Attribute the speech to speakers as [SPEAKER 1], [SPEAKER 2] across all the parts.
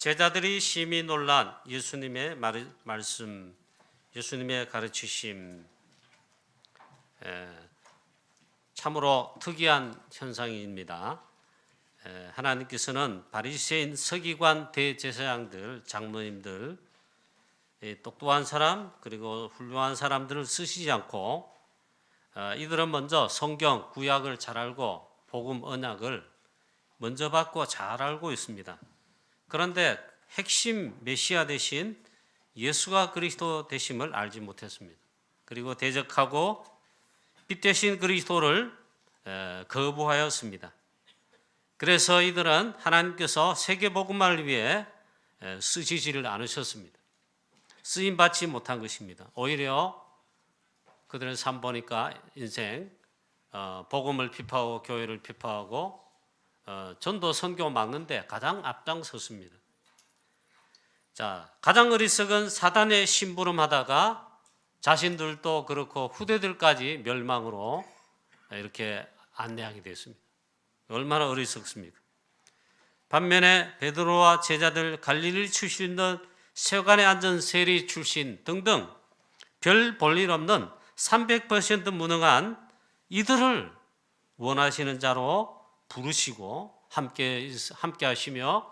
[SPEAKER 1] 제자들이 심히 놀란 예수님의 말씀, 예수님의 가르치심, 참으로 특이한 현상입니다. 하나님께서는 바리새인, 서기관, 대제사장들, 장로님들, 똑똑한 사람 그리고 훌륭한 사람들을 쓰시지 않고 이들은 먼저 성경, 구약을 잘 알고 복음, 언약을 먼저 받고 잘 알고 있습니다. 그런데 핵심 메시아 대신 예수가 그리스도 되심을 알지 못했습니다. 그리고 대적하고 빛 대신 그리스도를 거부하였습니다. 그래서 이들은 하나님께서 세계복음화를 위해 쓰시지를 않으셨습니다. 쓰임받지 못한 것입니다. 오히려 그들의 삶 보니까 인생 복음을 피파하고 교회를 피파하고 전도 선교 막는데 가장 앞장섰습니다. 자, 가장 어리석은 사단의 심부름하다가 자신들도 그렇고 후대들까지 멸망으로 이렇게 안내하게 됐습니다. 얼마나 어리석습니까? 반면에 베드로와 제자들, 갈릴리 출신들, 세관에 앉은 세리 출신 등등 별 볼일 없는 300% 무능한 이들을 원하시는 자로 부르시고 함께 하시며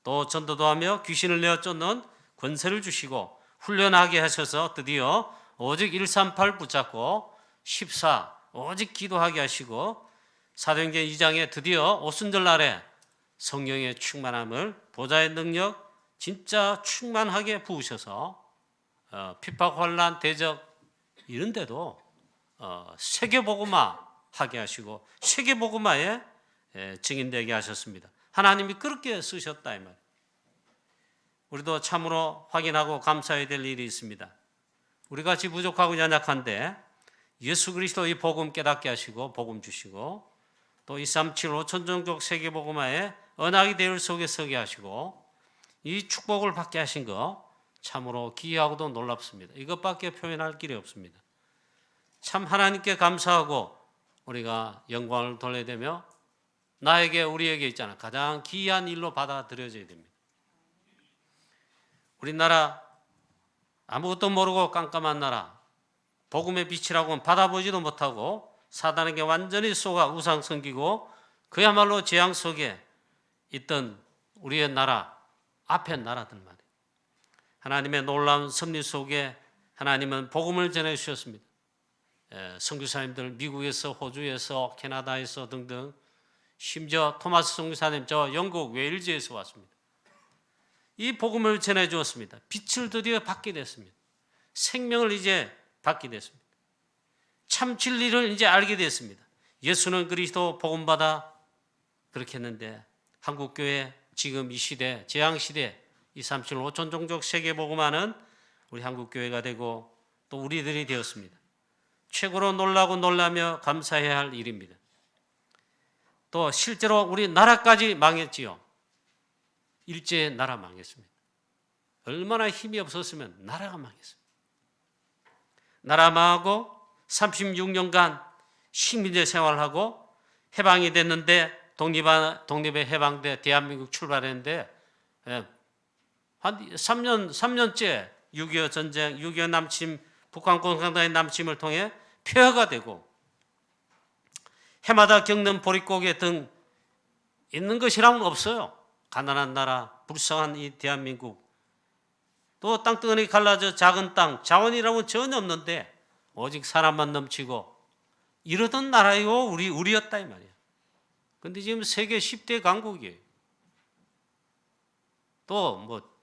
[SPEAKER 1] 또 전도도 하며 귀신을 내어 쫓는 권세를 주시고 훈련하게 하셔서 드디어 오직 138 붙잡고 14 오직 기도하게 하시고 사도행전 2장에 드디어 오순절 날에 성령의 충만함을 보좌의 능력 진짜 충만하게 부으셔서 핍박, 환난, 대적 이런데도 세계복음화 하게 하시고 세계복음화에 증인되게 하셨습니다. 하나님이 그렇게 쓰셨다 이 말. 우리도 참으로 확인하고 감사해야 될 일이 있습니다. 우리같이 부족하고 연약한데 예수 그리스도의 복음 깨닫게 하시고 복음 주시고 또 237 5천종족 세계복음화에 언약의 대열 속에 서게 하시고 이 축복을 받게 하신 거 참으로 기이하고도 놀랍습니다. 이것밖에 표현할 길이 없습니다. 참 하나님께 감사하고 우리가 영광을 돌려야 되며 나에게 우리에게 있잖아 가장 기이한 일로 받아들여져야 됩니다. 우리나라 아무것도 모르고 깜깜한 나라 복음의 빛이라고는 받아보지도 못하고 사단에게 완전히 속아 우상 섬기고 그야말로 재앙 속에 있던 우리의 나라 앞에 나라들 말이에요. 하나님의 놀라운 섭리 속에 하나님은 복음을 전해주셨습니다. 선교사님들 미국에서 호주에서 캐나다에서 등등 심지어 토마스 선교사님 저 영국 웨일즈에서 왔습니다. 이 복음을 전해주었습니다. 빛을 드디어 받게 됐습니다. 생명을 이제 받게 됐습니다. 참 진리를 이제 알게 됐습니다. 예수는 그리스도 복음받아 그렇게 했는데 한국교회 지금 이 시대 재앙시대 237 5천 종족 세계복음화는 우리 한국교회가 되고 또 우리들이 되었습니다. 최고로 놀라고 놀라며 감사해야 할 일입니다. 또 실제로 우리 나라까지 망했지요. 일제의 나라 망했습니다. 얼마나 힘이 없었으면 나라가 망했습니다. 나라 망하고 36년간 식민지 생활하고 해방이 됐는데 독립의 해방돼 대한민국 출발했는데 한 3년째 6.25 전쟁, 6.25 남침, 북한 공산당의 남침을 통해 폐허가 되고 해마다 겪는 보릿고개 등 있는 것이라면 없어요. 가난한 나라, 불쌍한 이 대한민국 또 땅덩어리 갈라져 작은 땅, 자원이라고 전혀 없는데 오직 사람만 넘치고 이러던 나라요 우리였다 이 말이야. 근데 지금 세계 10대 강국이에요. 또 뭐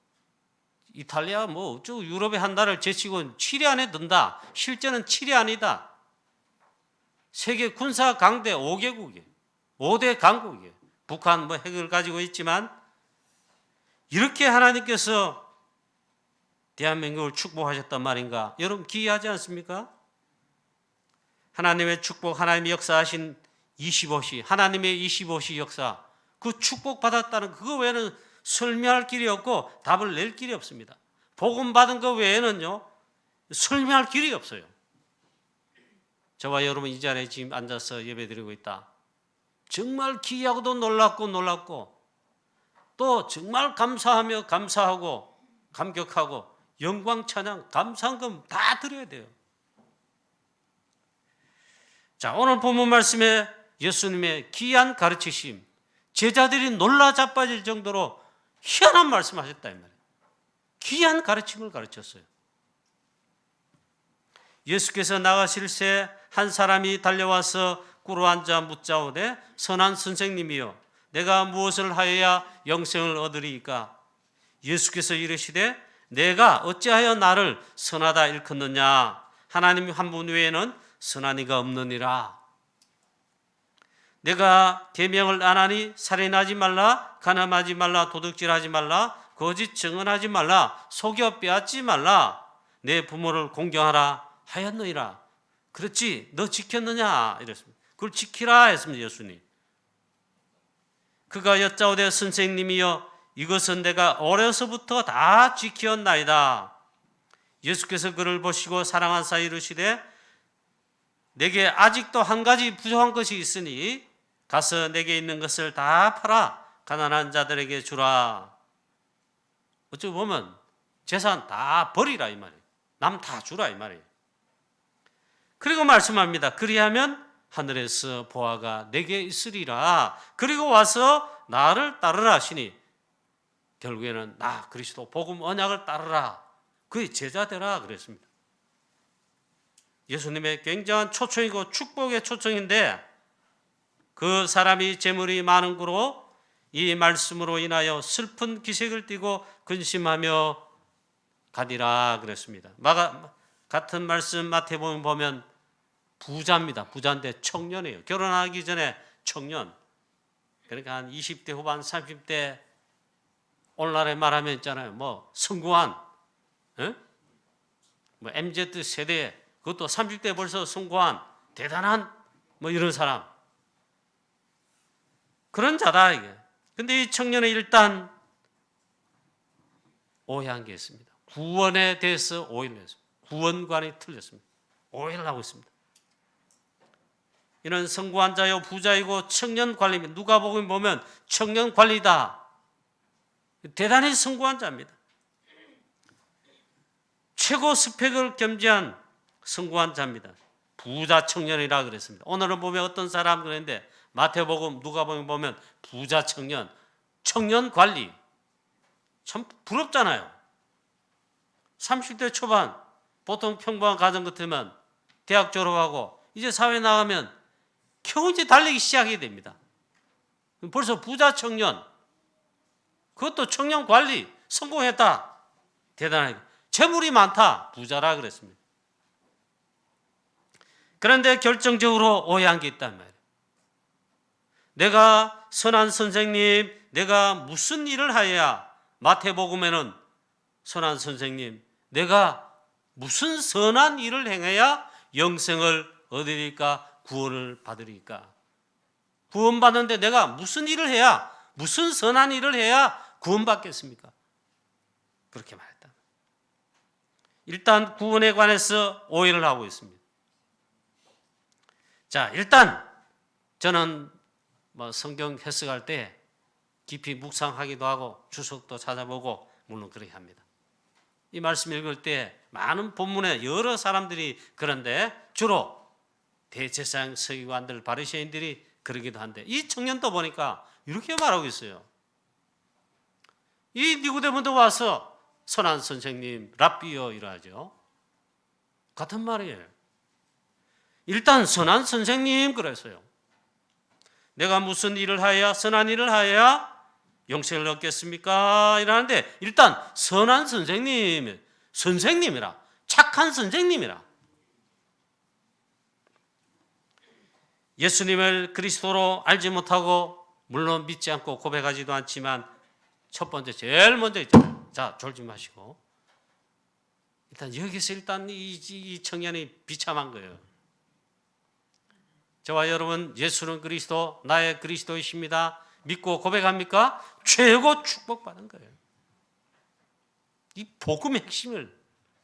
[SPEAKER 1] 이탈리아 뭐 쭉 유럽의 한 나라를 제치고 7위 안에 든다. 실제는 7위 아니다. 세계 군사 강대 5개국이에요. 5대 강국이에요. 북한 뭐 핵을 가지고 있지만 이렇게 하나님께서 대한민국을 축복하셨단 말인가? 여러분 기이하지 않습니까? 하나님의 축복, 하나님이 역사하신 25시, 하나님의 25시 역사, 그 축복 받았다는 그거 외에는 설명할 길이 없고 답을 낼 길이 없습니다. 복음 받은 거 외에는요 설명할 길이 없어요. 저와 여러분 이 자리에 지금 앉아서 예배드리고 있다. 정말 기이하고도 놀랍고 또 정말 감사하며 감사하고 감격하고 영광 찬양 감상금 다 드려야 돼요. 자, 오늘 본문 말씀에 예수님의 귀한 가르치심, 제자들이 놀라 자빠질 정도로 희한한 말씀하셨다 이 말이에요. 귀한 가르침을 가르쳤어요. 예수께서 나가실 새 한 사람이 달려와서 꿇어 앉아 묻자오되 선한 선생님이여 내가 무엇을 하여야 영생을 얻으리이까? 예수께서 이르시되 내가 어찌하여 나를 선하다 일컫느냐? 하나님 한 분 외에는 선한 이가 없느니라. 내가 계명을 안 하니 살인하지 말라, 간음하지 말라, 도둑질하지 말라, 거짓 증언하지 말라, 속여 빼앗지 말라, 내 부모를 공경하라 하였느니라. 그렇지, 너 지켰느냐? 이랬습니다. 그걸 지키라 했습니다. 예수님. 그가 여짜오되 선생님이여 이것은 내가 어려서부터 다 지켰나이다. 예수께서 그를 보시고 사랑하사 이르시되 내게 아직도 한 가지 부족한 것이 있으니 가서 내게 있는 것을 다 팔아 가난한 자들에게 주라. 어찌 보면 재산 다 버리라 이 말이에요. 남 다 주라 이 말이에요. 그리고 말씀합니다. 그리하면 하늘에서 보화가 내게 있으리라. 그리고 와서 나를 따르라 하시니 결국에는 나 그리스도 복음 언약을 따르라. 그의 제자 되라 그랬습니다. 예수님의 굉장한 초청이고 축복의 초청인데 그 사람이 재물이 많은 고로 이 말씀으로 인하여 슬픈 기색을 띠고 근심하며 가니라 그랬습니다. 같은 말씀 마태복음 보면 부자입니다. 부자인데 청년이에요. 결혼하기 전에 청년. 그러니까 한 20대 후반 30대 오늘날에 말하면 있잖아요. 뭐 성공한 뭐 MZ 세대 그것도 30대 벌써 성공한 대단한 뭐 이런 사람. 그런 자다 이게. 근데 이 청년은 일단 오해한 게 있습니다. 구원에 대해서 오해를 했습니다. 구원관이 틀렸습니다. 오해를 하고 있습니다. 이는 성공한 자요 부자이고 청년 관리입니다. 누가복음 보면 청년 관리다. 대단히 성공한 자입니다. 최고 스펙을 겸비한 성공한 자입니다. 부자 청년이라 그랬습니다. 오늘은 보면 어떤 사람 그랬는데 마태복음 누가복음 보면 부자 청년, 청년 관리 참 부럽잖아요. 30대 초반 보통 평범한 가정 같으면 대학 졸업하고 이제 사회 나가면 겨우 이제 달리기 시작하게 됩니다. 벌써 부자 청년, 그것도 청년 관리 성공했다. 대단하게. 재물이 많다. 부자라 그랬습니다. 그런데 결정적으로 오해한 게 있단 말이에요. 내가 선한 선생님, 내가 무슨 일을 하여야 마태복음에는 선한 선생님, 내가 무슨 선한 일을 행해야 영생을 얻으리까 구원을 받으리까? 구원받는데 내가 무슨 일을 해야 무슨 선한 일을 해야 구원받겠습니까? 그렇게 말했다. 일단 구원에 관해서 오해를 하고 있습니다. 자, 일단 저는 뭐 성경 해석할 때 깊이 묵상하기도 하고 주석도 찾아보고 물론 그렇게 합니다. 이 말씀 읽을 때 많은 본문에 여러 사람들이 그런데 주로 대제사장 서기관들 바리새인들이 그러기도 한데 이 청년도 보니까 이렇게 말하고 있어요. 이 니고데모도 와서 선한 선생님 랍비여 이러하죠. 같은 말이에요. 일단 선한 선생님 그랬어요. 내가 무슨 일을 하여야 선한 일을 하여야 영생을 얻겠습니까? 이러는데 일단 선한 선생님이라 착한 선생님이라 예수님을 그리스도로 알지 못하고 물론 믿지 않고 고백하지도 않지만 첫 번째 제일 먼저 있잖아요. 자, 졸지 마시고 일단 여기서 일단 이 청년이 비참한 거예요. 저와 여러분 예수는 그리스도 나의 그리스도이십니다. 믿고 고백합니까? 최고 축복받은 거예요. 이 복음의 핵심을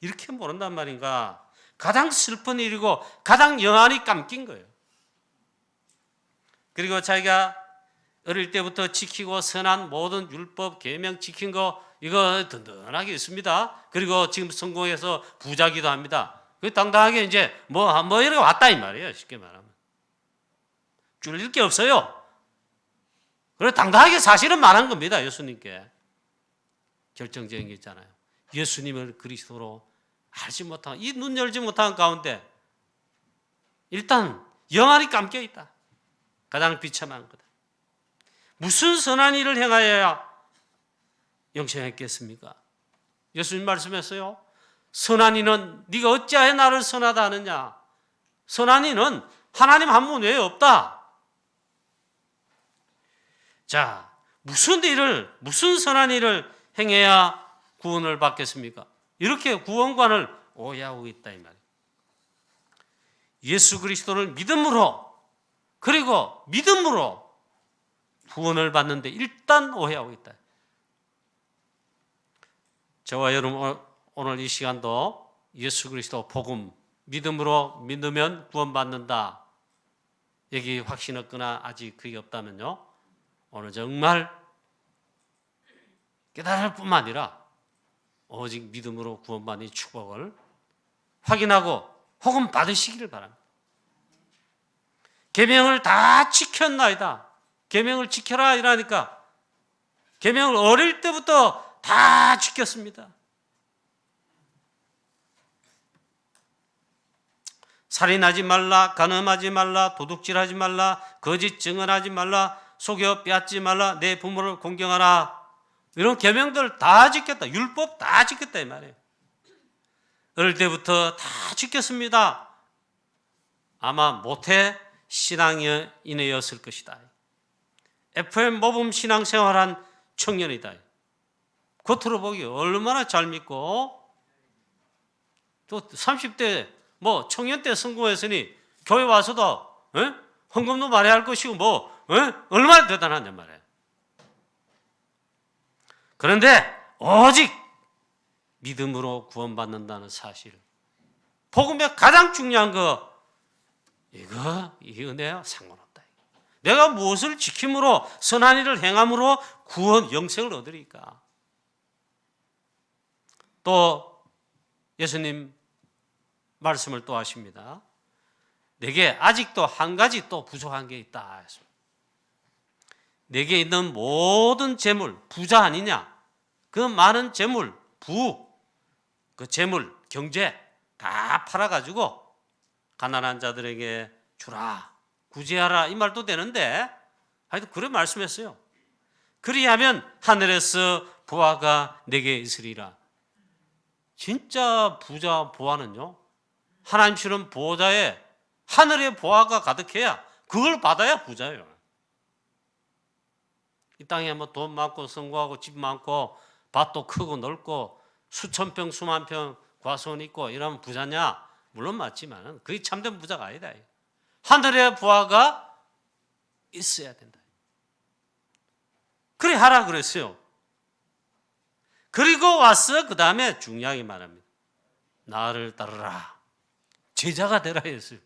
[SPEAKER 1] 이렇게 모른단 말인가? 가장 슬픈 일이고 가장 영안이 감긴 거예요. 그리고 자기가 어릴 때부터 지키고 선한 모든 율법 계명 지킨 거 이거 든든하게 있습니다. 그리고 지금 성공해서 부자기도 합니다. 그 당당하게 이제 뭐 이렇게 왔다 이 말이에요. 쉽게 말하면 줄일 게 없어요. 그래 당당하게 사실은 말한 겁니다. 예수님께 결정적인 게 있잖아요. 예수님을 그리스도로 알지 못한 이 눈 열지 못한 가운데 일단 영안이 감겨 있다. 가장 비참한 거다. 무슨 선한 일을 행하여야 영생했겠습니까? 예수님 말씀했어요. 선한 이는 네가 어찌하여 나를 선하다 하느냐. 선한 이는 하나님 한 분 외에 없다. 자, 무슨 선한 일을 행해야 구원을 받겠습니까? 이렇게 구원관을 오해하고 있다 이 말이에요. 예수 그리스도를 믿음으로 그리고 믿음으로 구원을 받는데 일단 오해하고 있다. 저와 여러분 오늘 이 시간도 예수 그리스도 복음 믿음으로 믿으면 구원받는다. 여기 확신 없거나 아직 그게 없다면요. 오늘 정말 깨달을 뿐만 아니라 오직 믿음으로 구원받는 축복을 확인하고 혹은 받으시기를 바랍니다. 계명을 다 지켰나이다. 계명을 지켜라 이러니까 계명을 어릴 때부터 다 지켰습니다. 살인하지 말라, 간음하지 말라, 도둑질하지 말라, 거짓 증언하지 말라, 속여 빼앗지 말라, 내 부모를 공경하라. 이런 계명들 다 지켰다. 율법 다 지켰다 이 말이에요. 어릴 때부터 다 지켰습니다. 아마 모태 신앙인이었을 것이다. FM 모범 신앙생활한 청년이다. 겉으로 보기 얼마나 잘 믿고 또 30대 청년 때 성공했으니 교회 와서도 헌금도 많이 할 것이고 얼마나 대단하냐 말이에요. 그런데 오직 믿음으로 구원받는다는 사실, 복음의 가장 중요한 거 이 은혜와 상관없다. 내가 무엇을 지킴으로 선한 일을 행함으로 구원 영생을 얻으리까? 또 예수님 말씀을 또 하십니다. 내게 아직도 한 가지 또 부족한 게 있다. 내게 있는 모든 재물, 부자 아니냐? 그 많은 재물, 그 재물, 경제 다 팔아가지고 가난한 자들에게 주라, 구제하라 이 말도 되는데 하여튼 그런 말씀했어요. 그리하면 하늘에서 보화가 내게 있으리라. 진짜 부자 보화는요, 하나님 주는 보좌에 하늘의 보화가 가득해야 그걸 받아야 부자예요. 이 땅에 돈 많고 성공하고 집 많고 밭도 크고 넓고 수천 평 수만 평 과수원 있고 이러면 부자냐? 물론 맞지만 그게 참된 부자가 아니다. 하늘의 부하가 있어야 된다. 그래 하라 그랬어요. 그리고 와서 그 다음에 중요하게 말합니다. 나를 따르라. 제자가 되라 했어요.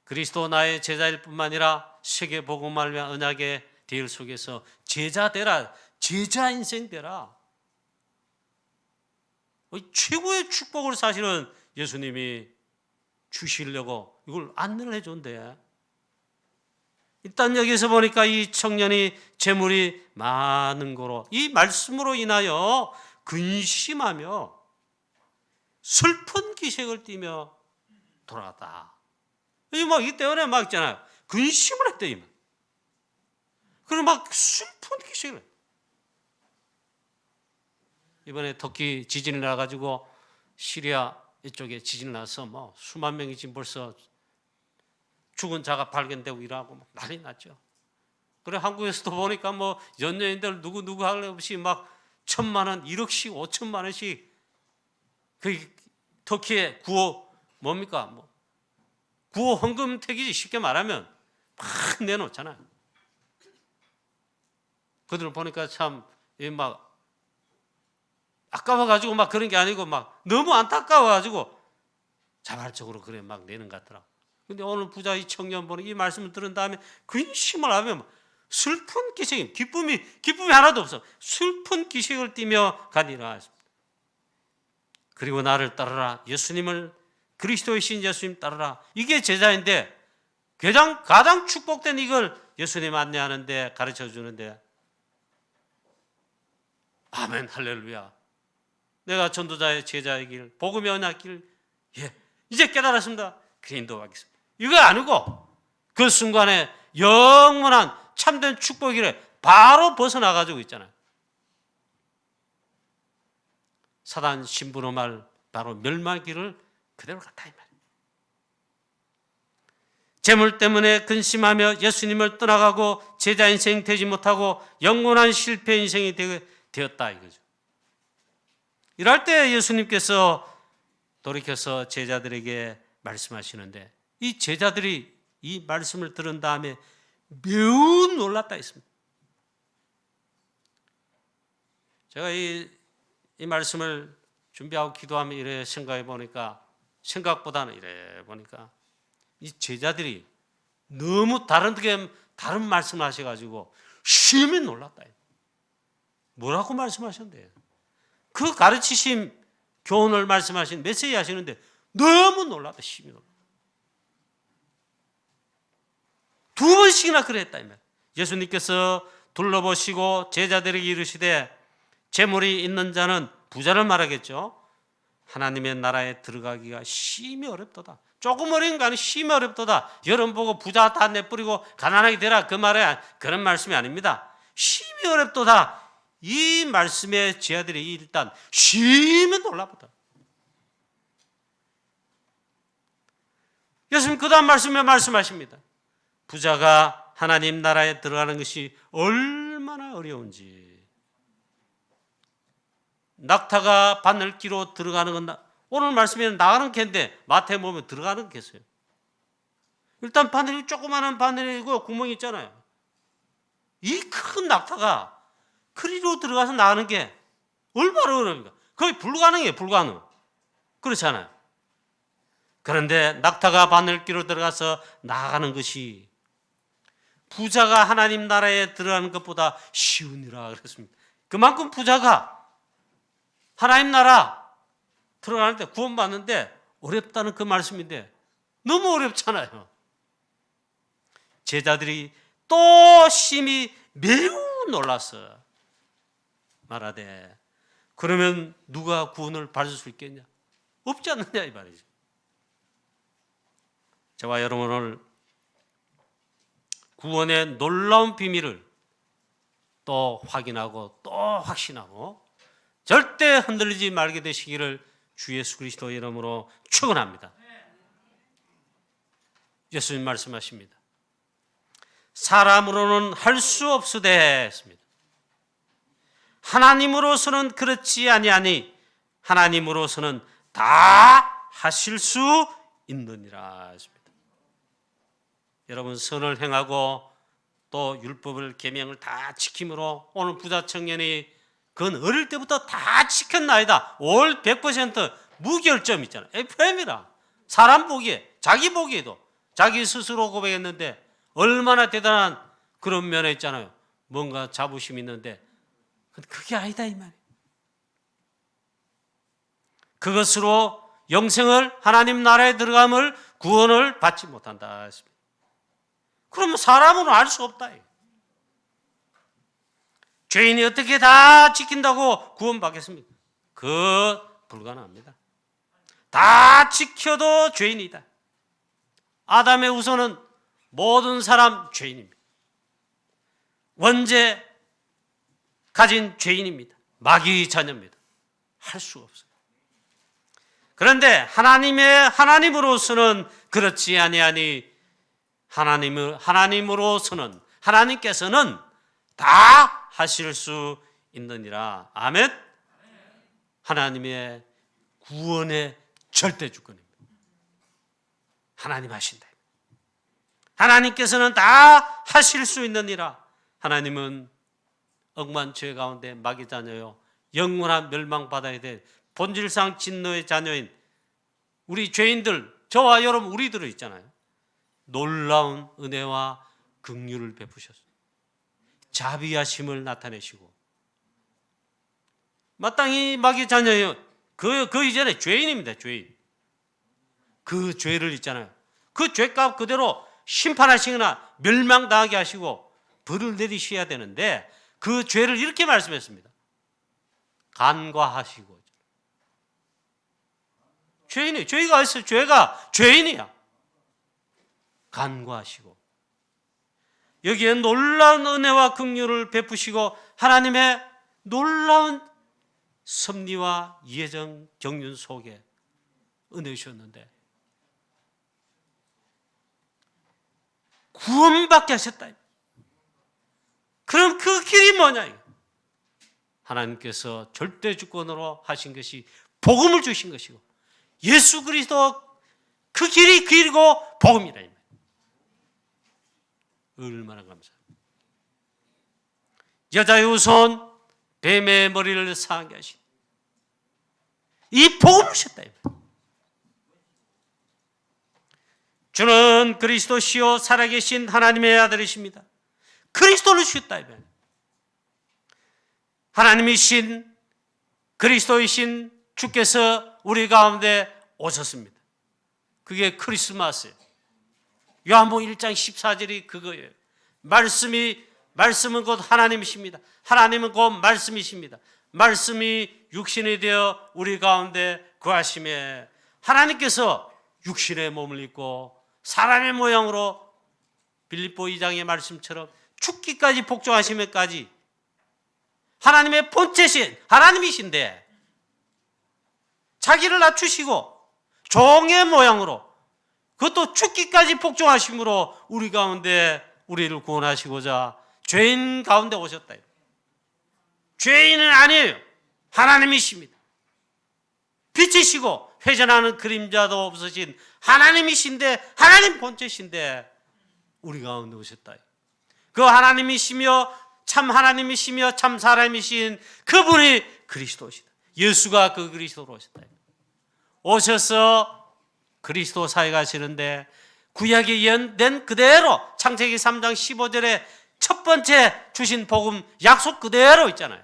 [SPEAKER 1] 그리스도 나의 제자일 뿐만 아니라 세계 복음을 위한 언약의 대열 속에서 제자 되라. 제자 인생 되라. 최고의 축복을 사실은 예수님이 주시려고 이걸 안내를 해준대. 일단 여기서 보니까 이 청년이 재물이 많은 거로 이 말씀으로 인하여 근심하며 슬픈 기색을 띠며 돌아갔다. 이 때문에 있잖아요. 근심을 했대. 그럼 슬픈 기색을. 이번에 터키 지진이 나가지고 시리아 이쪽에 지진 나서 수만 명이 지금 벌써 죽은 자가 발견되고 이러고 난리 났죠. 그래 한국에서도 보니까 연예인들 누구 할 것 없이 1,000만 원, 1억씩, 5천만 원씩 그 터키의 구호 구호 헌금 택이지 쉽게 말하면 막 내놓잖아요. 그들을 보니까 참 아까워가지고 그런 게 아니고 너무 안타까워가지고 자발적으로 그래 내는 것 같더라. 근데 오늘 부자 이 청년 보는 이 말씀을 들은 다음에 근심을 하면 슬픈 기색, 기쁨이 하나도 없어. 슬픈 기색을 띠며 가니라. 그리고 나를 따르라. 예수님을, 그리스도의 신 예수님 따르라. 이게 제자인데 가장 축복된 이걸 예수님 안내하는데, 가르쳐 주는데, 아멘 할렐루야. 내가 전도자의 제자의 길, 복음의 언약 길, 이제 깨달았습니다. 그래 인도하겠습니다. 이거 아니고 그 순간에 영원한 참된 축복이래 바로 벗어나가지고 있잖아요. 사단 신부의 말, 바로 멸망길을 그대로 갔다 이 말이에요. 재물 때문에 근심하며 예수님을 떠나가고 제자 인생 되지 못하고 영원한 실패 인생이 되었다 이거죠. 이럴 때 예수님께서 돌이켜서 제자들에게 말씀하시는데, 이 제자들이 이 말씀을 들은 다음에 매우 놀랐다 했습니다. 제가 이 말씀을 준비하고 기도하며 이래 생각해 보니까, 생각보다는 이래 보니까 이 제자들이 너무 다른 말씀을 하셔가지고 심히 놀랐다. 뭐라고 말씀하셨는데요? 그 가르치심 교훈을 말씀하신 메시지 하시는데 너무 놀랐다. 심히 놀랐다. 2번씩이나 그랬다. 예수님께서 둘러보시고 제자들에게 이르시되, 재물이 있는 자는 부자를 말하겠죠. 하나님의 나라에 들어가기가 심히 어렵도다. 조금 어려운 거 아니고 심히 어렵도다. 여러분 보고 부자 다 내뿌리고 가난하게 되라 그 말에 그런 말씀이 아닙니다. 심히 어렵도다. 이 말씀에 제자들이 일단 심히 놀라보다. 예수님 그 다음 말씀에 말씀하십니다. 부자가 하나님 나라에 들어가는 것이 얼마나 어려운지. 낙타가 바늘기로 들어가는 건, 오늘 말씀에는 나가는 개인데 마태에 보면 들어가는 개였어요. 일단 바늘이 조그마한 바늘이고 구멍이 있잖아요. 이 큰 낙타가 그리로 들어가서 나가는 게 얼마나 어려운가. 거의 불가능해요. 불가능. 그렇잖아요. 그런데 낙타가 바늘기로 들어가서 나가는 것이 부자가 하나님 나라에 들어가는 것보다 쉬우니라 그랬습니다. 그만큼 부자가 하나님 나라 들어가는데, 구원받는데 어렵다는 그 말씀인데 너무 어렵잖아요. 제자들이 또 심히 매우 놀랐어. 말하되, 그러면 누가 구원을 받을 수 있겠냐? 없지 않느냐 이 말이죠. 저와 여러분 오늘 구원의 놀라운 비밀을 또 확인하고 또 확신하고 절대 흔들리지 말게 되시기를 주 예수 그리스도의 이름으로 축원합니다. 예수님 말씀하십니다. 사람으로는 할 수 없으되 했습니다. 하나님으로서는 그렇지 아니하니 하나님으로서는 다 하실 수 있느니라 했습니다. 여러분 선을 행하고 또 율법을 계명을 다 지킴으로 오늘 부자 청년이 그건 어릴 때부터 다 지켰나이다. 올 100% 무결점 있잖아요. FM이라. 사람 보기에, 자기 보기에도 자기 스스로 고백했는데 얼마나 대단한 그런 면에 있잖아요. 뭔가 자부심이 있는데 그게 아니다 이 말이에요. 그것으로 영생을, 하나님 나라에 들어감을, 구원을 받지 못한다 했습니다. 그러면 사람으로는 알 수 없다. 죄인이 어떻게 다 지킨다고 구원받겠습니까? 그 불가능합니다. 다 지켜도 죄인이다. 아담의 후손은 모든 사람 죄인입니다. 원죄 가진 죄인입니다. 마귀의 자녀입니다. 할 수가 없어요. 그런데 하나님으로서는 그렇지 아니하니 하나님으로서는, 하나님께서는 다 하실 수 있느니라. 아멘. 하나님의 구원의 절대 주권입니다. 하나님 하신다. 하나님께서는 다 하실 수 있느니라. 하나님은 억만 죄 가운데 마귀 자녀요, 영원한 멸망받아야 될 본질상 진노의 자녀인 우리 죄인들, 저와 여러분 우리들은 있잖아요. 놀라운 은혜와 긍휼을 베푸셨어요. 자비하심을 나타내시고, 마땅히 마귀의 자녀예요. 그 이전에 죄인입니다. 죄인. 그 죄를 있잖아요. 그 죄값 그대로 심판하시거나 멸망당하게 하시고 벌을 내리셔야 되는데, 그 죄를 이렇게 말씀했습니다. 간과하시고. 죄인이에요. 죄가 있어요. 죄가 죄인이야. 간과하시고. 여기에 놀라운 은혜와 긍휼을 베푸시고 하나님의 놀라운 섭리와 예정 경륜 속에 은혜 주셨는데 구원받게 하셨다. 그럼 그 길이 뭐냐? 하나님께서 절대 주권으로 하신 것이 복음을 주신 것이고, 예수 그리스도 그 길이 길고 복음이라. 얼마나 감사합니다. 여자의 후손 뱀의 머리를 상하게 하신 이 복음을 주셨다. 주는 그리스도시요 살아계신 하나님의 아들이십니다. 그리스도를 주셨다. 하나님이신 그리스도이신 주께서 우리 가운데 오셨습니다. 그게 크리스마스예요. 요한복음 1장 14절이 그거예요. 말씀은 곧 하나님이십니다. 하나님은 곧 말씀이십니다. 말씀이 육신이 되어 우리 가운데 거하심에, 하나님께서 육신의 몸을 입고 사람의 모양으로 빌립보 2장의 말씀처럼 죽기까지 복종하시면까지 하나님의 본체신 하나님이신데 자기를 낮추시고 종의 모양으로, 그것도 죽기까지 복종하심으로 우리 가운데 우리를 구원하시고자 죄인 가운데 오셨다. 죄인은 아니에요. 하나님이십니다. 빛이시고 회전하는 그림자도 없으신 하나님이신데, 하나님 본체신데 우리 가운데 오셨다. 그 하나님이시며 참 하나님이시며 참 사람이신 그분이 그리스도시다. 예수가 그 그리스도로 오셨다. 오셔서 그리스도 사에 가시는데 구약에 예언된 그대로 창세기 3장 15절에 첫 번째 주신 복음 약속 그대로 있잖아요.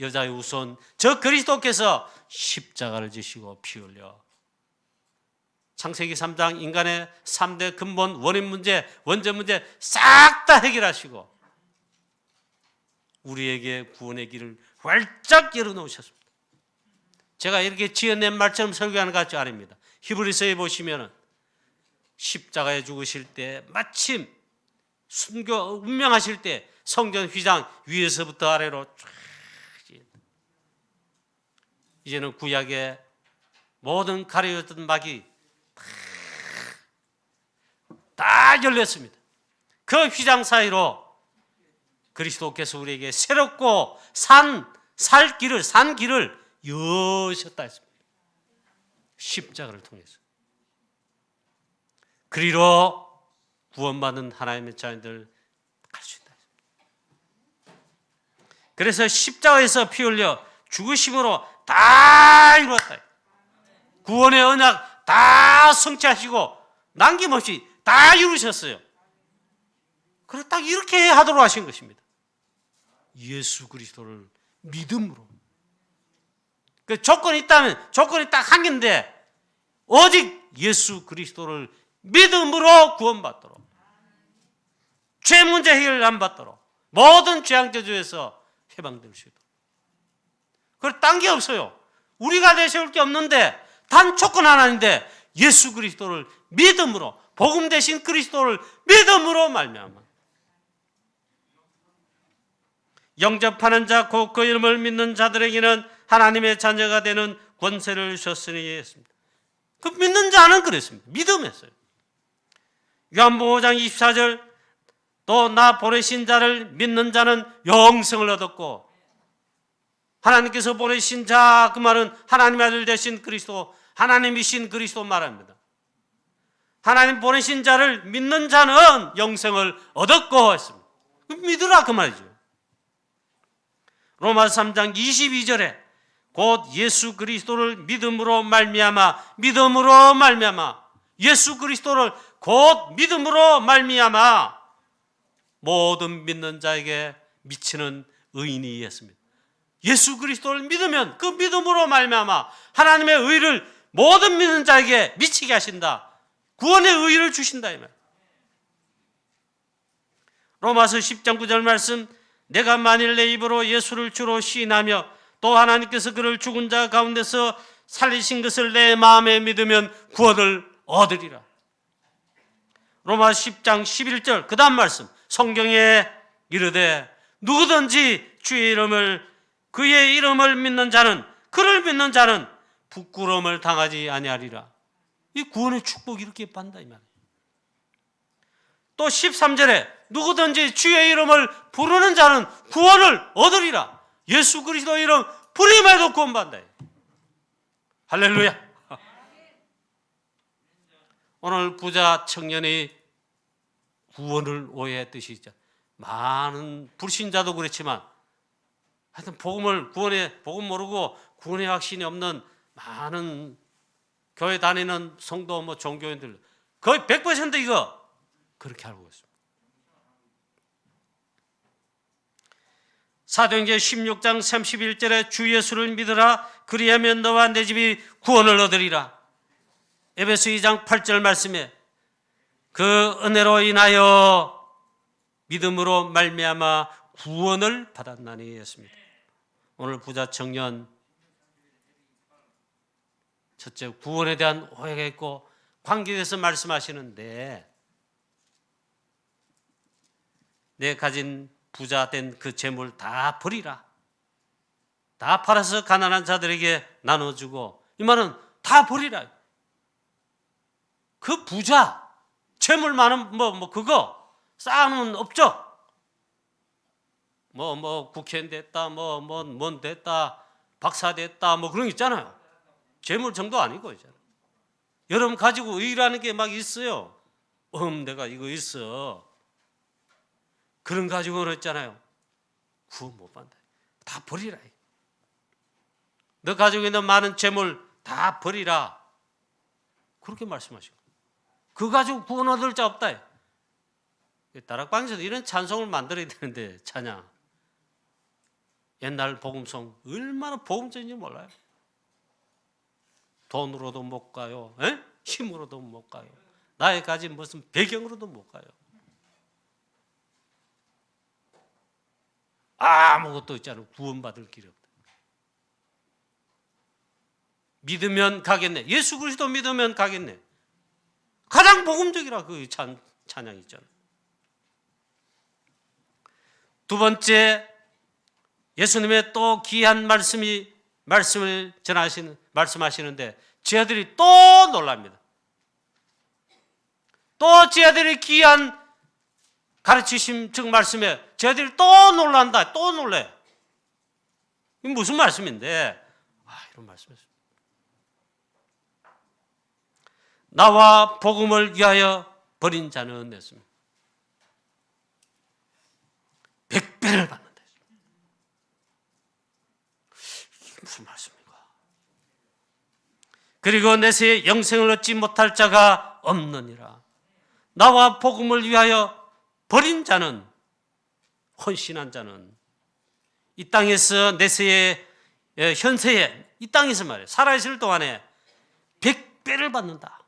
[SPEAKER 1] 여자의 후손 저 그리스도께서 십자가를 지시고 피 흘려 창세기 3장 인간의 3대 근본 원인 문제, 원전 문제 싹 다 해결하시고 우리에게 구원의 길을 활짝 열어놓으셨습니다. 제가 이렇게 지어낸 말처럼 설교하는 것 같지 않습니다. 히브리서에 보시면 십자가에 죽으실 때 마침 순교 운명하실 때 성전 휘장 위에서부터 아래로 쫙, 이제는 구약의 모든 가려졌던 막이 다 열렸습니다. 그 휘장 사이로 그리스도께서 우리에게 새롭고 산 길을 여셨다 했습니다. 십자가를 통해서. 그리로 구원받는 하나님의 자녀들 갈 수 있다. 그래서 십자가에서 피 흘려 죽으심으로 다 이루었다. 구원의 언약 다 성취하시고 남김없이 다 이루셨어요. 그래서 딱 이렇게 하도록 하신 것입니다. 예수 그리스도를 믿음으로. 그 조건이 있다면 조건이 딱 한 개인데 오직 예수 그리스도를 믿음으로 구원받도록, 죄 문제 해결 안 받도록, 모든 죄악 저주에서 해방될 수 있도록. 그걸 딴 게 없어요. 우리가 내세울 게 없는데 단 조건 하나인데 예수 그리스도를 믿음으로, 복음 대신 그리스도를 믿음으로 말미암아 영접하는 자 곧 그 이름을 믿는 자들에게는 하나님의 자녀가 되는 권세를 주셨으니 했습니다. 그 믿는 자는 그랬습니다. 믿음했어요. 요한복음 5장 24절 또 나 보내신 자를 믿는 자는 영생을 얻었고, 하나님께서 보내신 자 그 말은 하나님의 아들 되신 그리스도, 하나님이신 그리스도 말합니다. 하나님 보내신 자를 믿는 자는 영생을 얻었고 했습니다. 믿으라 그 말이죠. 로마서 3장 22절에 곧 예수 그리스도를 믿음으로 말미암아 예수 그리스도를 곧 믿음으로 말미암아 모든 믿는 자에게 미치는 의인이었습니다. 예수 그리스도를 믿으면 그 믿음으로 말미암아 하나님의 의를 모든 믿는 자에게 미치게 하신다. 구원의 의를 주신다 이 말. 로마서 10장 9절 말씀, 내가 만일 내 입으로 예수를 주로 시인하며 또 하나님께서 그를 죽은 자 가운데서 살리신 것을 내 마음에 믿으면 구원을 얻으리라. 로마 10장 11절 그 다음 말씀, 성경에 이르되 누구든지 주의 이름을 그의 이름을 믿는 자는, 그를 믿는 자는 부끄러움을 당하지 아니하리라. 이 구원의 축복이 이렇게 받는다 이 말이에요. 또 13절에 누구든지 주의 이름을 부르는 자는 구원을 얻으리라. 예수 그리스도 이름 부르심에도 구원받는다. 할렐루야. 오늘 부자 청년이 구원을 오해했듯이 많은 불신자도 그렇지만 하여튼 구원의 복음 모르고 구원의 확신이 없는 많은 교회 다니는 성도 종교인들 거의 100% 이거 그렇게 알고 있습니다. 사도행전 16장 31절에 주 예수를 믿으라 그리하면 너와 내 집이 구원을 얻으리라. 에베소 2장 8절 말씀에 그 은혜로 인하여 믿음으로 말미암아 구원을 받았나니 했습니다. 오늘 부자 청년, 첫째 구원에 대한 오해가 있고 관계에 대해서 말씀하시는데, 내 가진 부자 된 그 재물 다 버리라, 다 팔아서 가난한 자들에게 나눠주고, 이 말은 다 버리라. 그 부자 재물 많은 그거 쌓아놓은 업적 국회의원 됐다 뭔 됐다 박사 됐다 그런 거 있잖아요. 재물 정도 아니고 있잖아요. 여러분 가지고 의라는 게 막 있어요. 내가 이거 있어. 그런 가지고는 있잖아요. 구원 못 받는다. 다 버리라. 너 가지고 있는 많은 재물 다 버리라. 그렇게 말씀하시고, 그거 가지고 구원 얻을 자 없다. 다락방에서도 이런 찬송을 만들어야 되는데, 찬양. 옛날 복음송 얼마나 복음적인지 몰라요. 돈으로도 못 가요. 힘으로도 못 가요. 나의 가진 무슨 배경으로도 못 가요. 아무것도 있잖아요. 구원받을 길이 없다. 믿으면 가겠네. 예수 그리스도 믿으면 가겠네. 가장 복음적이라 그 찬양 있잖아요. 두 번째, 예수님의 또 귀한 말씀을 말씀하시는데 제 아들이 또 놀랍니다. 또 제 아들이 귀한 가르치심 즉 말씀에 제 아들이 또 놀란다. 또 놀래. 이게 무슨 말씀인데? 이런 말씀이었습니다. 나와 복음을 위하여 버린 자는 냈습니다. 100배를 받는다. 이게 무슨 말씀입니까? 그리고 내세에 영생을 얻지 못할 자가 없느니라. 나와 복음을 위하여 버린 자는, 헌신한 자는 이 땅에서 내세에 현세에 이 땅에서 말이에요. 살아있을 동안에 100배를 받는다.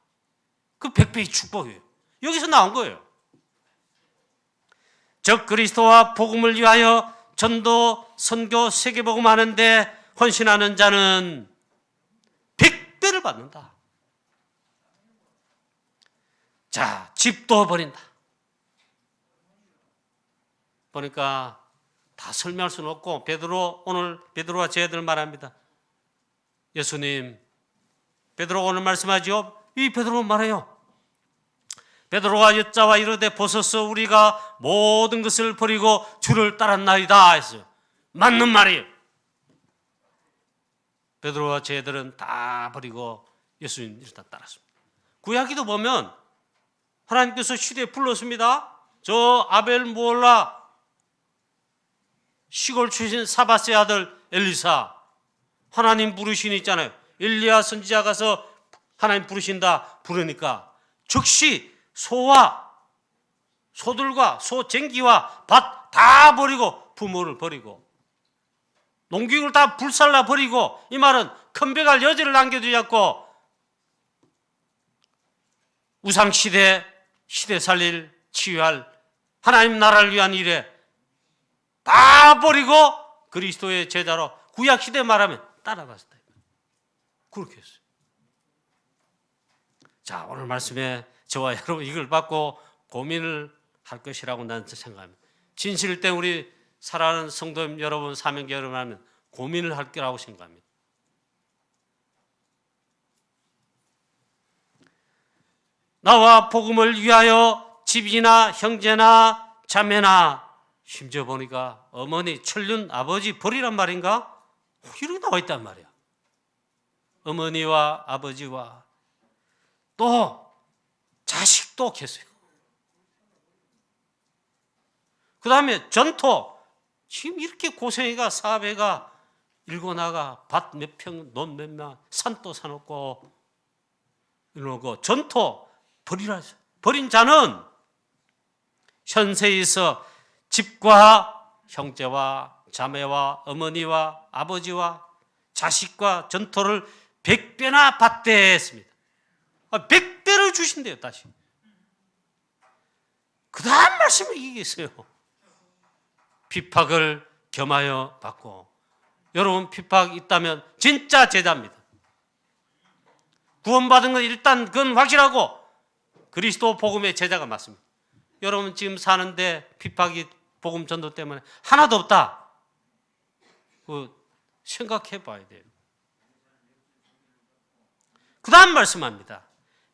[SPEAKER 1] 그 100배의 축복이에요. 여기서 나온 거예요. 즉 그리스도와 복음을 위하여 전도, 선교, 세계복음 하는데 헌신하는 자는 100배를 받는다. 자, 집도 버린다. 보니까 다 설명할 수는 없고 오늘 베드로와 제 애들 말합니다. 예수님, 베드로가 오늘 말씀하지요. 이 베드로가 말해요. 베드로가 여자와 이르되 보소서 우리가 모든 것을 버리고 주를 따랐나이다 했어요. 맞는 말이에요. 베드로와 제 애들은 다 버리고 예수님 일단 따랐습니다. 구약기도 보면 하나님께서 시대에 불렀습니다. 저 아벨 무올라 시골 출신 사바스의 아들 엘리사, 하나님 부르신 있잖아요. 엘리야 선지자 가서 하나님 부르신다 부르니까 즉시 소와 소들과 소쟁기와 밭 다 버리고 부모를 버리고 농기구를 다 불살라 버리고, 이 말은 큰배갈 여지를 남겨두지 않고 우상시대 시대 살릴 치유할 하나님 나라를 위한 일에 다 버리고 그리스도의 제자로 구약시대 말하면 따라갔다. 그렇게 했어요. 자, 오늘 말씀에 저와 여러분 이걸 받고 고민을 할 것이라고 나는 생각합니다. 진실 때 우리 사랑하는 성도 여러분, 사명자 여러분 하면 고민을 할 거라고 생각합니다. 나와 복음을 위하여 집이나 형제나 자매나, 심지어 보니까 어머니, 천륜 아버지 버리란 말인가? 이렇게 나와 있단 말이야. 어머니와 아버지와 또 자식도 계세요. 그 다음에 전토, 지금 이렇게 고생이가 사업해가 일고 나가 밭 몇 평, 논 몇만, 산도 사놓고 이러고 전토 버리라. 버린 자는 현세에서 집과 형제와 자매와 어머니와 아버지와 자식과 전토를 100배나 받되 했습니다. 100배를 주신대요. 다시 그 다음 말씀을 이게 있어요. 핍박을 겸하여 받고. 여러분, 핍박 있다면 진짜 제자입니다. 구원받은 건 일단 그건 확실하고 그리스도 복음의 제자가 맞습니다. 여러분 지금 사는데 핍박이 복음 전도 때문에 하나도 없다, 그 생각해 봐야 돼요. 그 다음 말씀합니다.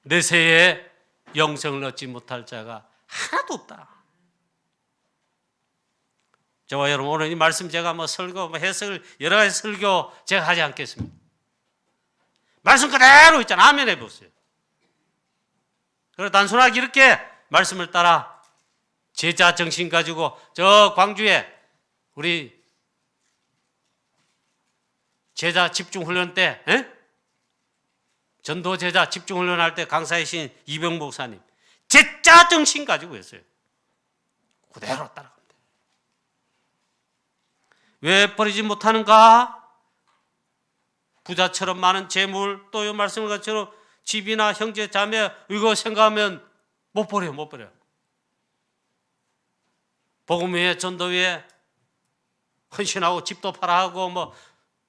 [SPEAKER 1] 내세에 영생을 얻지 못할 자가 하나도 없다. 저와 여러분, 오늘 이 말씀 제가 설교, 해석을 여러 가지 설교 제가 하지 않겠습니다. 말씀 그대로 있잖아요. 아멘 해보세요. 그리고 단순하게 이렇게 말씀을 따라 제자 정신 가지고 저 광주에 우리 제자 집중훈련 때, 전도 제자 집중훈련할 때 강사이신 이병 목사님 제자 정신 가지고 했어요. 그대로 따라갑니다. 왜 버리지 못하는가? 부자처럼 많은 재물, 또 이 말씀을 것처럼 집이나 형제 자매, 이거 생각하면 못 버려요. 못 버려요. 복음 위에 전도 위에 헌신하고 집도 팔아하고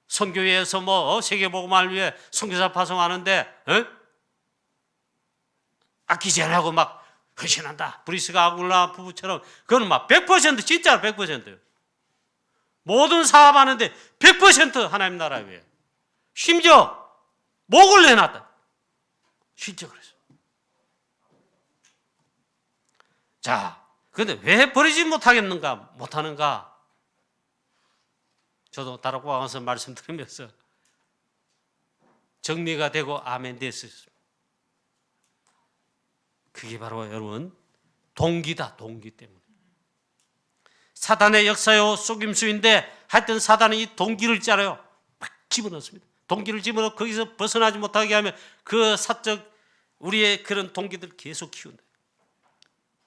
[SPEAKER 1] 선교회에서 세계복음을 위해 선교사 파송하는데 아끼지 않고 막 헌신한다. 브리스가 아굴라 부부처럼. 그건 100% 진짜 100%예요. 모든 사업하는데 100% 하나님 나라 위에. 심지어 목을 내놨다. 실제 그랬어요. 자, 그런데 왜 버리지 못하는가? 저도 다락방 와서 말씀드리면서 정리가 되고 아멘 됐어요. 그게 바로 여러분 동기다. 동기 때문에. 사단의 역사요 속임수인데 하여튼 사단은 이 동기를 짜려요. 막 집어넣습니다. 동기를 집어넣고 거기서 벗어나지 못하게 하면 그 사적 우리의 그런 동기들 계속 키운다.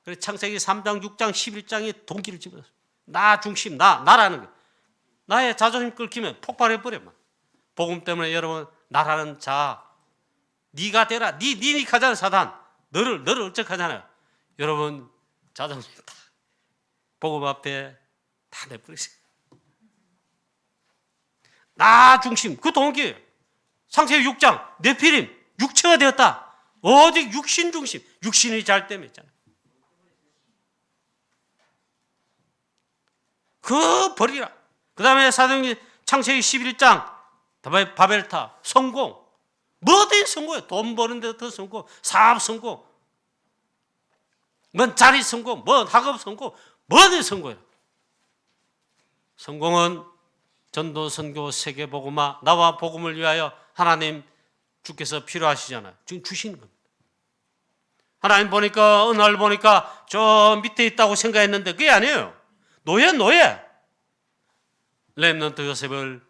[SPEAKER 1] 그래서 창세기 3장, 6장, 11장에 동기를 집어넣습니다. 나 중심, 나라는 거. 나의 자존심 끓기면 폭발해버려. 복음 때문에 여러분, 나라는 자, 네가 되라. 니 가잖아, 사단. 너를 어쩌하잖아요. 여러분, 자존심 다 복음 앞에 다 내버리세요. 나 중심, 그 동기. 창세기 6장, 네피림, 육체가 되었다. 오직 육신 중심, 육신이 잘 때문에 있잖아요. 그 버리라. 그 다음에 사도행전 창세기 11장, 바벨탑, 성공. 뭐든 성공해요. 돈 버는 데도 성공, 사업 성공, 뭔 자리 성공, 뭔 학업 성공, 뭐든 성공해요. 성공은 전도, 선교, 세계복음화, 나와 복음을 위하여 하나님 주께서 필요하시잖아요. 지금 주시는 겁니다. 하나님 보니까, 어느 날 보니까 저 밑에 있다고 생각했는데 그게 아니에요. 노예. 렘넌트 요셉을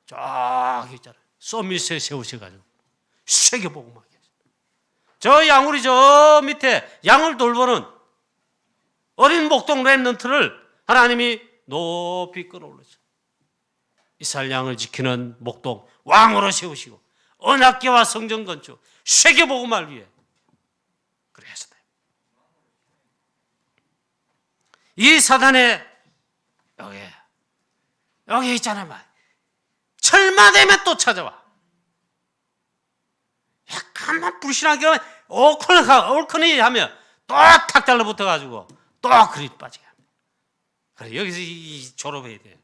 [SPEAKER 1] 쫙 있잖아요. 서밋에 세우셔가지고 세계복음화. 저 양우리 저 밑에 양을 돌보는 어린 목동 렘넌트를 하나님이 높이 끌어올렸죠. 이스라엘 양을 지키는 목동 왕으로 세우시고 언약궤와 성전 건축, 세계복음을 위해 그래서 이 사단의 여기 있잖아요. 말. 철마되면 또 찾아와. 약간만 불신하게 하면 옳거니 하면 또 탁 달라붙어가지고 또 그리 빠지게 합니다. 그래 여기서 졸업해야 돼요.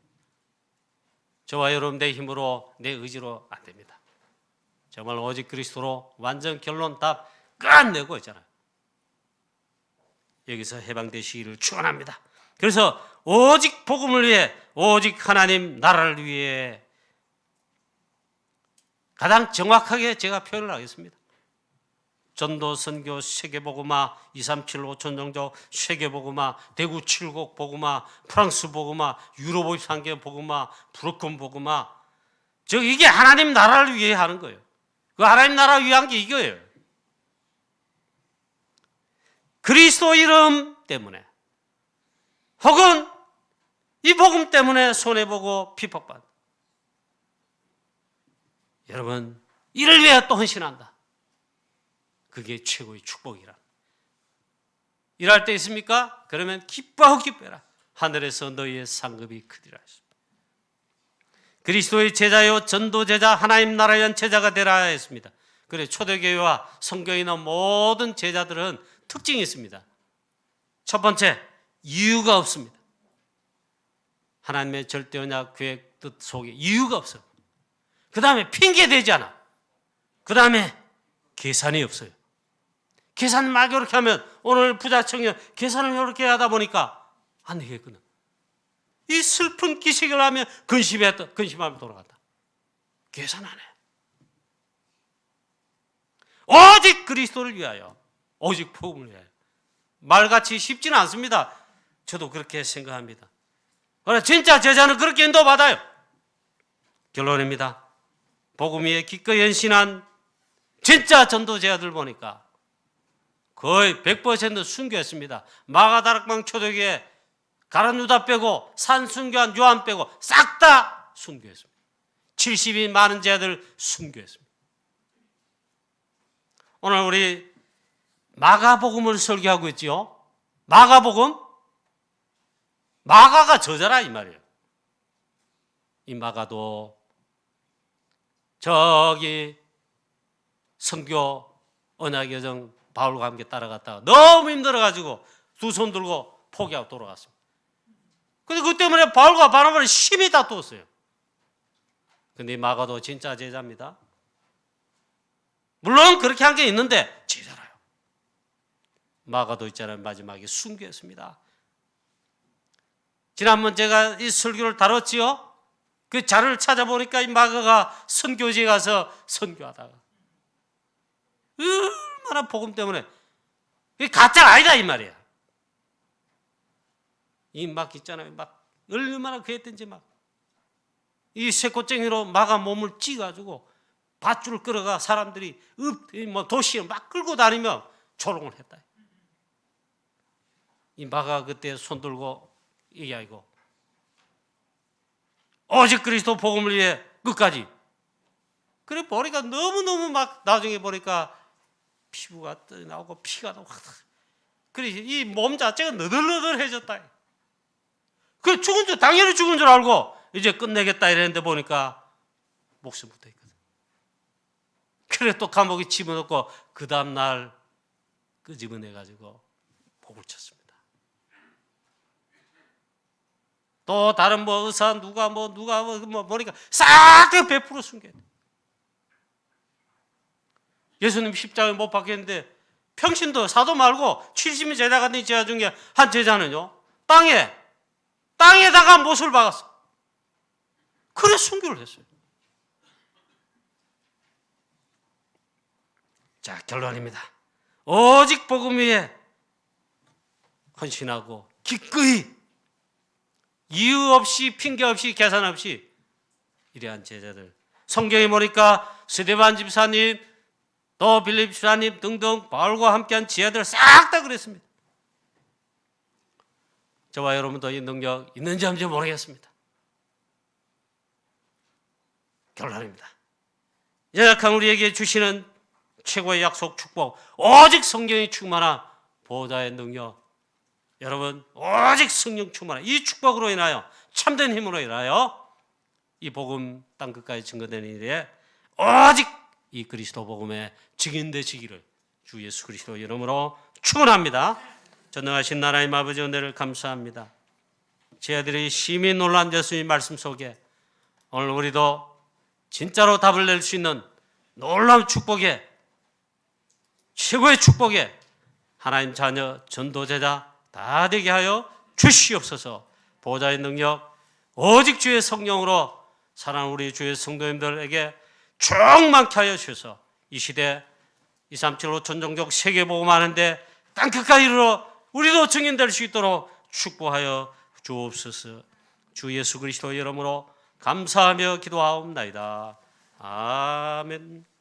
[SPEAKER 1] 저와 여러분 내 힘으로 내 의지로 안 됩니다. 정말 오직 그리스도로 완전 결론 답 끝내고 있잖아요. 여기서 해방되시기를 축원합니다. 그래서 오직 복음을 위해 오직 하나님 나라를 위해 가장 정확하게 제가 표현을 하겠습니다. 전도 선교 세계복음화 237 5천 종족 세계복음화 대구 7곡 복음화 프랑스 복음화 유럽 53개 복음화 브로큰 복음화 즉 이게 하나님 나라를 위해 하는 거예요. 그 하나님 나라 위한 게 이거예요. 그리스도 이름 때문에 혹은 이 복음 때문에 손해보고 핍박받는 여러분 이를 위해 또 헌신한다. 그게 최고의 축복이라. 일할 때 있습니까? 그러면 기뻐하고 기뻐해라. 하늘에서 너희의 상급이 크리라 했습니다. 그리스도의 제자요 전도제자 하나님 나라에 위한 제자가 되라 했습니다. 그래 초대교회와 성경에 있는 모든 제자들은 특징이 있습니다. 첫 번째, 이유가 없습니다. 하나님의 절대 언약 계획 뜻 속에 이유가 없어요. 그 다음에 핑계대지 않아. 그 다음에 계산이 없어요. 계산 막 이렇게 하면 오늘 부자 청년 계산을 이렇게 하다 보니까 안 되겠거든. 이 슬픈 기식을 하면 근심하면 돌아간다. 계산 안 해. 오직 그리스도를 위하여 오직 복음을 위하여. 말같이 쉽지는 않습니다. 저도 그렇게 생각합니다. 그러나 진짜 제자는 그렇게 인도받아요. 결론입니다. 복음 위에 기꺼이 헌신한 진짜 전도제자들 보니까 거의 100% 순교했습니다. 마가다락방 초대교회 가룟 유다 빼고 산순교한 요한 빼고 싹 다 순교했습니다. 70인 많은 제자들 순교했습니다. 오늘 우리 마가복음을 설교하고 있지요. 마가복음? 마가가 저자라 이 말이에요. 이 마가도 저기 선교 언약여정 바울과 함께 따라갔다가 너무 힘들어가지고 두 손 들고 포기하고 돌아갔습니다. 근데 그 때문에 바울과 바나바는 심히 다투었어요. 근데 마가도 진짜 제자입니다. 물론 그렇게 한 게 있는데 제자라요. 마가도 있잖아요. 마지막에 순교했습니다. 지난번 제가 이 설교를 다뤘지요. 그 자료를 찾아보니까 이 마가가 선교지에 가서 선교하다가 얼마나 복음 때문에 이게 가짜가 아니다 이 말이야. 이 막 있잖아요. 막 얼마나 그랬던지 막 이 쇠꼬쟁이로 마가 몸을 찌가지고 밧줄을 끌어가 사람들이 도시에 막 끌고 다니며 조롱을 했다. 이 마가 그때 손 들고 얘기하고 오직 그리스도 복음을 위해 끝까지. 그래 보니까 너무너무 막 나중에 보니까 피부가 나오고 피가 나오고 그래 이 몸 자체가 너덜너덜해졌다. 그 죽은 줄 당연히 죽은 줄 알고 이제 끝내겠다 이랬는데 보니까 목숨 붙어 있거든. 그래 또 감옥에 집어넣고 그 다음날 끄집어내가지고 복을 쳤습니다. 또 다른 뭐 의사 누가 보니까 싹 다 100% 숨겨야 돼. 예수님 십자가에 못 박혔는데 평신도 사도 말고 70인 제자 같은 제자 중에 한 제자는요 땅에다가 못을 박았어. 그래 순교를 했어요. 자 결론입니다. 오직 복음 위에 헌신하고 기꺼이 이유 없이 핑계 없이 계산 없이 이러한 제자들 성경에 보니까 스데반 집사님 또 빌립 집사님 등등 바울과 함께한 제자들 싹 다 그랬습니다. 저와 여러분도 이 능력 있는지 없는지 모르겠습니다. 결론입니다. 연약한 우리에게 주시는 최고의 약속, 축복, 오직 성령이 충만한 보호자의 능력, 여러분 오직 성령 충만한 이 축복으로 인하여 참된 힘으로 인하여 이 복음 땅끝까지 증거되는 일에 오직 이 그리스도 복음의 증인되시기를 주 예수 그리스도 이름으로 축원합니다. 전능하신 하나님 아버지 은혜를 감사합니다. 제 아들이 심히 놀란 예수님 말씀 속에 오늘 우리도 진짜로 답을 낼 수 있는 놀라운 축복에, 최고의 축복에 하나님 자녀 전도제자 다 되게 하여 주시옵소서. 보호자의 능력 오직 주의 성령으로 사랑하는 우리 주의 성도님들에게 충만케 하여 주셔서 이 시대 237 5천 종족 세계복음하는데 땅끝까지 이르러 우리도 증인될 수 있도록 축복하여 주옵소서. 주 예수 그리스도 이름으로 감사하며 기도하옵나이다. 아멘.